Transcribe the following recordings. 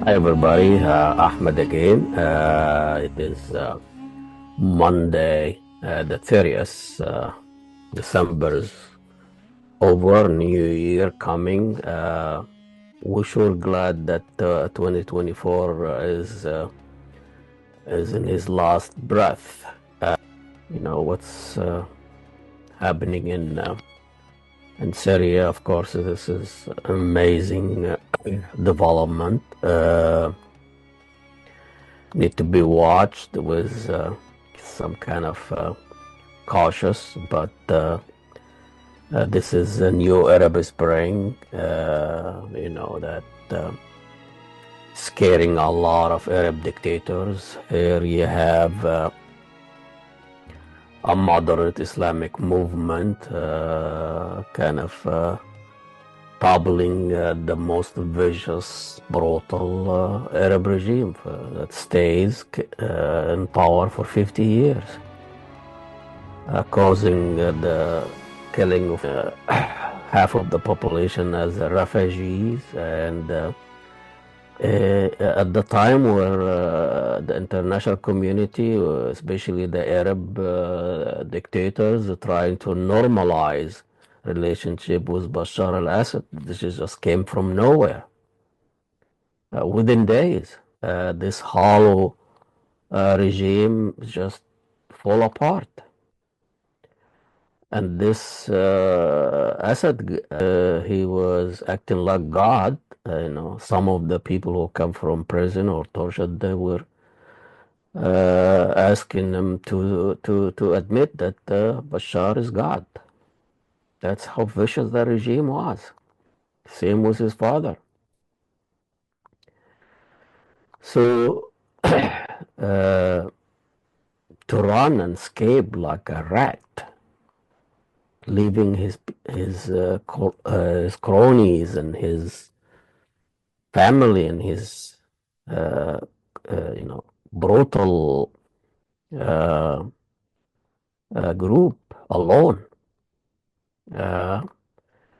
Hi everybody, Ahmed again. It is Monday, the 30th, December's over, New Year coming. We're sure glad that 2024 is in his last breath. You know what's happening in Syria. Of course, this is amazing development. Need to be watched with some kind of cautious, but this is a new Arab Spring, that scaring a lot of Arab dictators. Here you have a moderate Islamic movement, toppling the most vicious, brutal Arab regime that stays in power for 50 years, causing the killing of half of the population as refugees. And at the time where the international community, especially the Arab dictators, are trying to normalize relationship with Bashar al-Assad, this just came from nowhere. Within days, this hollow regime just fall apart. And this Assad, he was acting like God. Some of the people who come from prison or tortured, they were asking him to admit that Bashar is God. That's how vicious the regime was. Same with his father. So to run and escape like a rat, leaving his cronies and his family and his brutal group alone.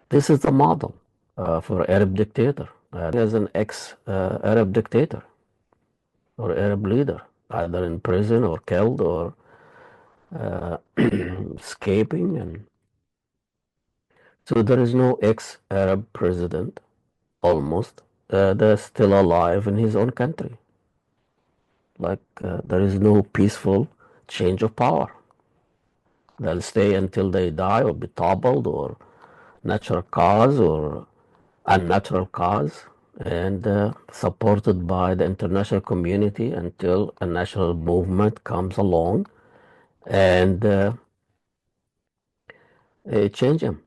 This is the model for Arab dictator. As an ex-Arab dictator or Arab leader, either in prison or killed or escaping. And so there is no ex-Arab president, almost, that's still alive in his own country. Like there is no peaceful change of power. They'll stay until they die or be toppled or natural cause or unnatural cause, and supported by the international community until a national movement comes along and change them.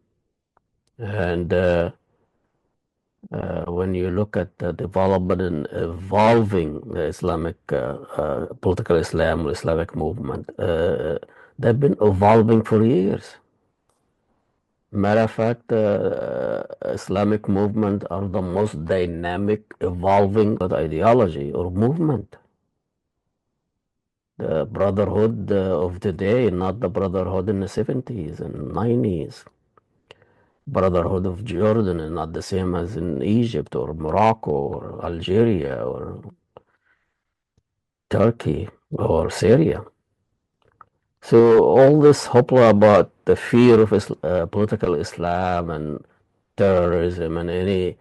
And when you look at the development and evolving Islamic political Islam or Islamic movement, they've been evolving for years. Matter of fact, Islamic movement are the most dynamic, evolving ideology or movement. The brotherhood of today, not the brotherhood in the 70s and 90s. Brotherhood of Jordan is not the same as in Egypt or Morocco or Algeria or Turkey or Syria. So all this hoopla about the fear of political Islam and terrorism, and any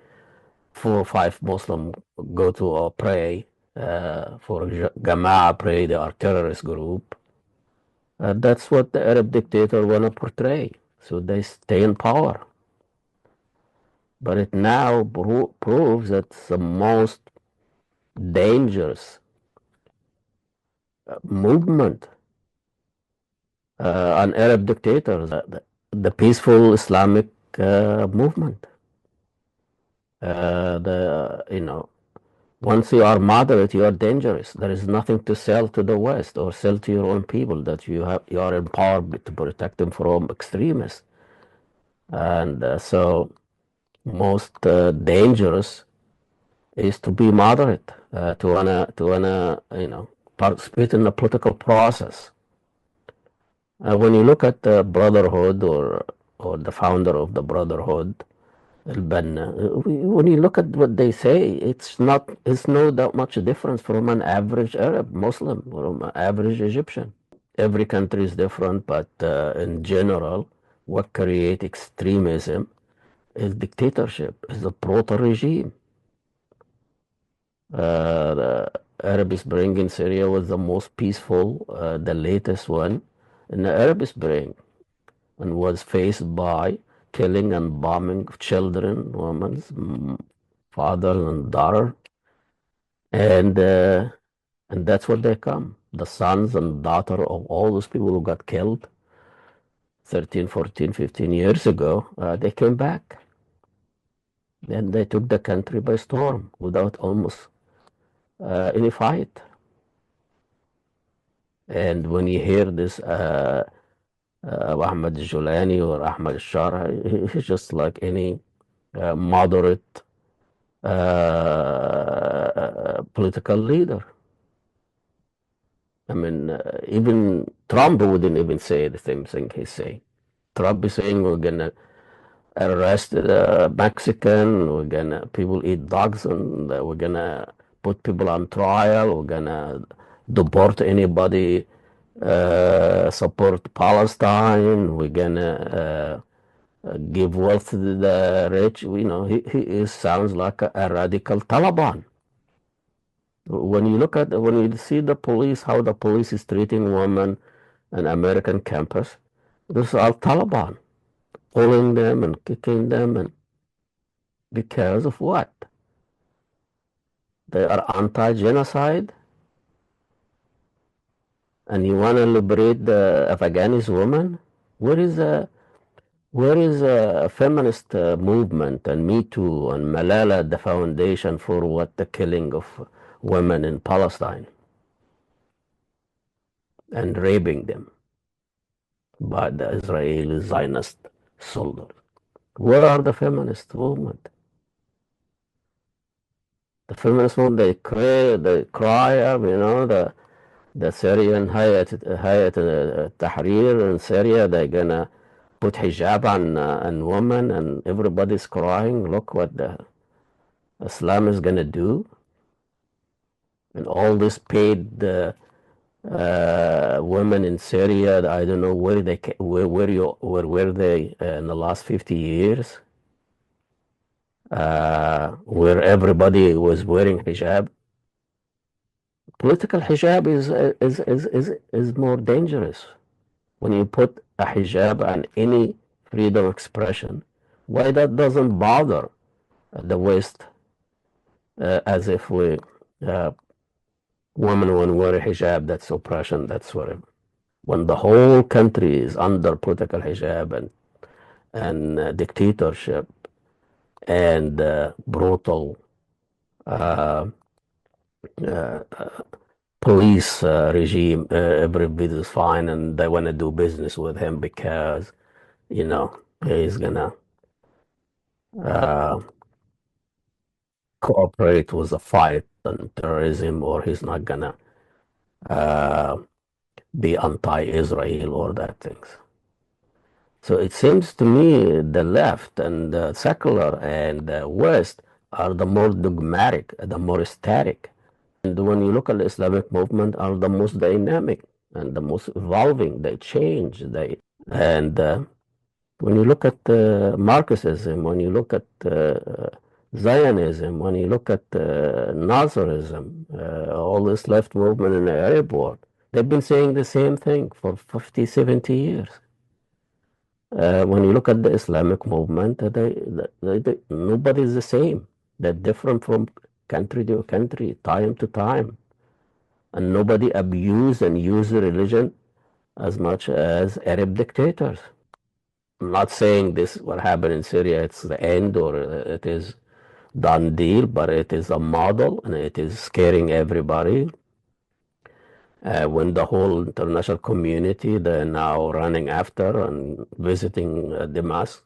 4 or 5 Muslim go to pray for Jama'ah pray, they are terrorist group. That's what the Arab dictator want to portray. So they stay in power. But it now proves that the most dangerous movement on Arab dictators, the peaceful Islamic movement. Once you are moderate, you are dangerous. There is nothing to sell to the West or sell to your own people, that you are empowered to protect them from extremists. And so most dangerous is to be moderate, to wanna participate in the political process. When you look at the Brotherhood or the founder of the Brotherhood, al-Banna. When you look at what they say, it's no that much difference from an average Arab Muslim or an average Egyptian. Every country is different, but in general, what creates extremism is dictatorship, is a brutal regime. The Arab Spring in Syria was the most peaceful, the latest one in the Arab Spring, and was faced by killing and bombing of children, women, father and daughter, and uh, and that's what they come. The sons and daughter of all those people who got killed 13, 14, 15 years ago, they came back. Then they took the country by storm without almost any fight. And when you hear this Mohammad al-Jolani or Ahmad al-Shara, he's just like any moderate political leader. I mean, even Trump wouldn't even say the same thing he's saying. Trump is saying we're gonna arrest Mexican, we're gonna people eat dogs, and we're gonna put people on trial, we're gonna deport anybody support Palestine, we're gonna give wealth to the rich. You know, he sounds like a radical Taliban. When you see the police, how the police is treating women on American campus, those are Taliban, pulling them and kicking them, and because of what? They are anti-genocide, and you want to liberate the Afghanis woman? Where is a feminist movement and Me Too and Malala the foundation for what the killing of women in Palestine and raping them by the Israeli Zionist soldiers? Where are the feminist movement? The feminist movement, they cry up, you know, the Syrian Hayat Tahrir in Syria, they're gonna put hijab on women, and everybody's crying. Look what the Islam is gonna do, and all this paid women in Syria. I don't know where they where were they in the last 50 years, where everybody was wearing hijab. Political hijab is more dangerous. When you put a hijab on any freedom of expression, why that doesn't bother the West, as if we women when wear a hijab, that's oppression, that's whatever. When the whole country is under political hijab and dictatorship and brutal uh, uh, police regime, everybody is fine, and they want to do business with him because you know he's gonna uh, cooperate with the fight on terrorism, or he's not gonna uh, be anti-Israel or that things. So it seems to me the left and the secular and the West are the more dogmatic, the more static. And when you look at the Islamic movement, are the most dynamic and the most evolving. They change. And when you look at Marxism, when you look at Zionism, when you look at Nasserism, all this left movement in the Arab world, they've been saying the same thing for 50, 70 years. When you look at the Islamic movement, nobody is the same. They're different from country to country, time to time. And nobody abuse and use religion as much as Arab dictators. I'm not saying this what happened in Syria, it's the end or it is done deal, but it is a model and it is scaring everybody. When the whole international community, they're now running after and visiting Damascus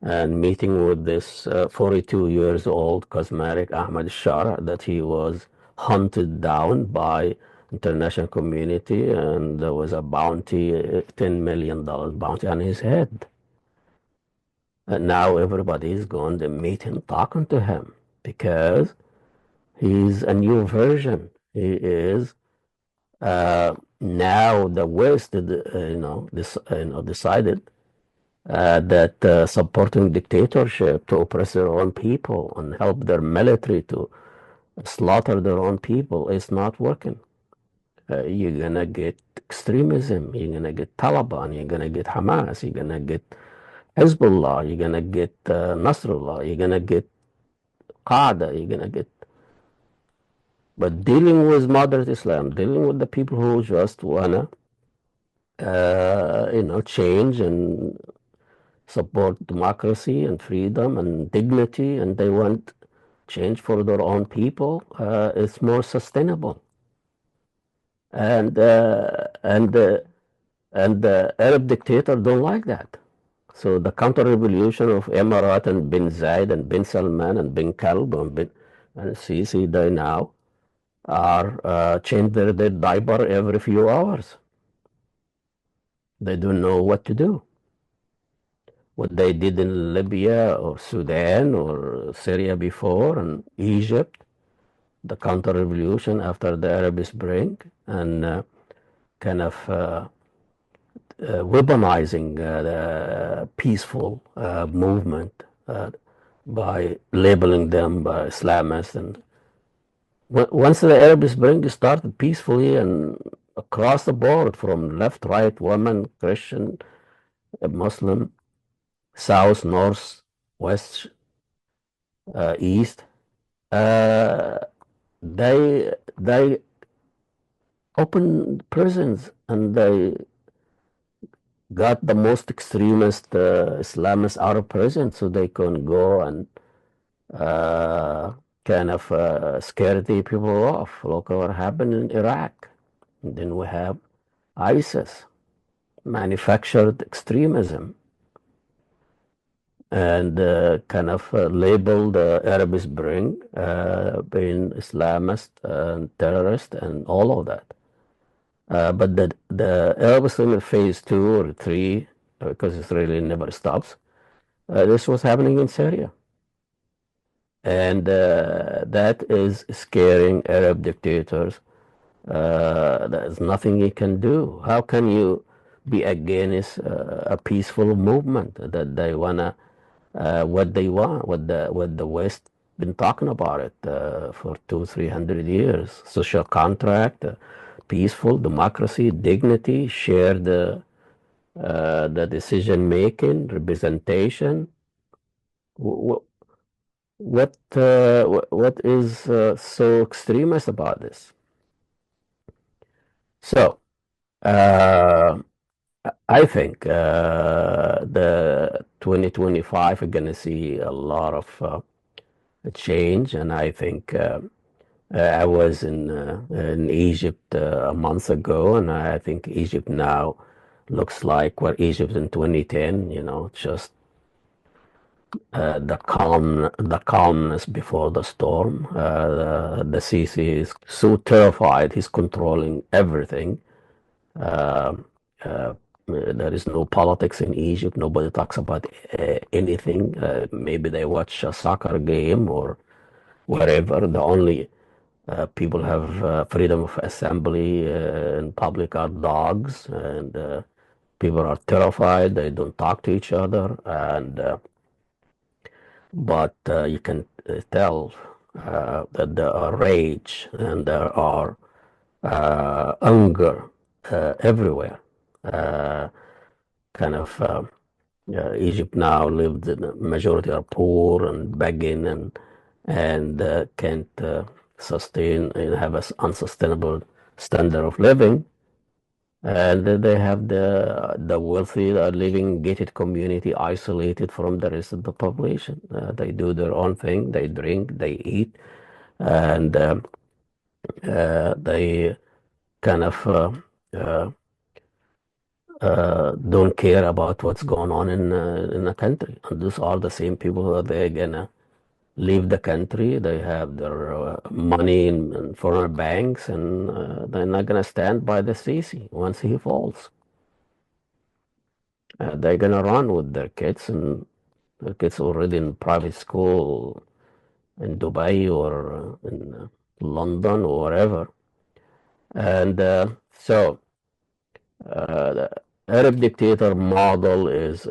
and meeting with this 42 years old cosmetic Ahmad Shara, that he was hunted down by international community, and there was a bounty, $10 million bounty on his head. And now everybody is going to meet him, talking to him, because he's a new version. He is now the West, decided that supporting dictatorship to oppress their own people and help their military to slaughter their own people is not working. You're gonna get extremism. You're gonna get Taliban. You're gonna get Hamas. You're gonna get Hezbollah. You're gonna get Nasrallah. You're gonna get Qaeda. You're gonna get. But dealing with moderate Islam, dealing with the people who just wanna, change and support democracy and freedom and dignity, and they want change for their own people, is more sustainable. And the Arab dictator don't like that. So the counter-revolution of Emirat and bin Zayed and bin Salman and bin Kalb and Sisi, they now are change their diaper every few hours. They don't know what to do. What they did in Libya or Sudan or Syria before and Egypt, the counter-revolution after the Arab Spring, and kind of weaponizing the peaceful movement by labeling them by Islamists. And once the Arab Spring started peacefully and across the board, from left, right, women, Christian, Muslim, south, north, west, east, they opened prisons and they got the most extremist Islamists out of prison so they can go and uh, kind of scare the people off. Look at what happened in Iraq. And then we have ISIS, manufactured extremism, and kind of labeled Arab Spring being Islamist and terrorist and all of that. But the Arab Spring phase 2 or 3, because it really never stops, this was happening in Syria. And that is scaring Arab dictators. There's nothing you can do. How can you be against a peaceful movement that they wanna, what they want, what the West been talking about it for 200-300 years? Social contract, peaceful democracy, dignity, share the decision making, representation. What is so extremist about this? So uh, I think the 2025 are going to see a lot of change, and I think I was in Egypt a month ago, and I think Egypt now looks like what Egypt in 2010. Just the calmness before the storm. The Sisi is so terrified; he's controlling everything. Uh, uh, there is no politics in Egypt. Nobody talks about anything. Maybe they watch a soccer game or wherever. The only people have freedom of assembly in public are dogs, and people are terrified. They don't talk to each other, and but you can tell that there are rage and there are anger everywhere. Uh, kind of Egypt now lived in a majority are poor and begging and can't sustain and have an unsustainable standard of living. And they have the wealthy that are living in gated community, isolated from the rest of the population. They do their own thing. They drink, they eat, and they kind of uh, don't care about what's going on in the country. And these are the same people who are they gonna leave the country. They have their money in foreign banks, and they're not gonna stand by the Sisi once he falls. They're gonna run with their kids and kids already in private school in Dubai or in London or wherever. And the Arab dictator model is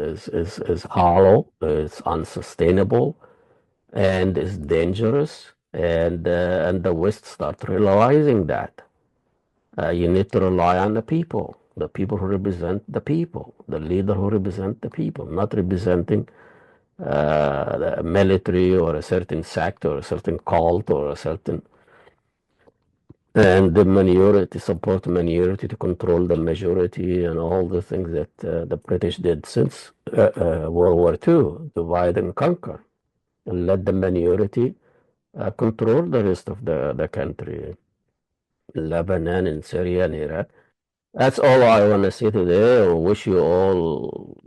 hollow, it's unsustainable, and is dangerous. And the West start realizing that you need to rely on the people who represent the people, the leader who represent the people, not representing the military or a certain sect or a certain cult or a certain and the minority support minority to control the majority and all the things that the British did since World War II, divide and conquer, and let the minority control the rest of the country, Lebanon and Syria and Iraq. That's all I want to say today. I wish you all,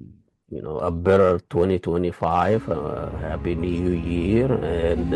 a better 2025, Happy New Year, and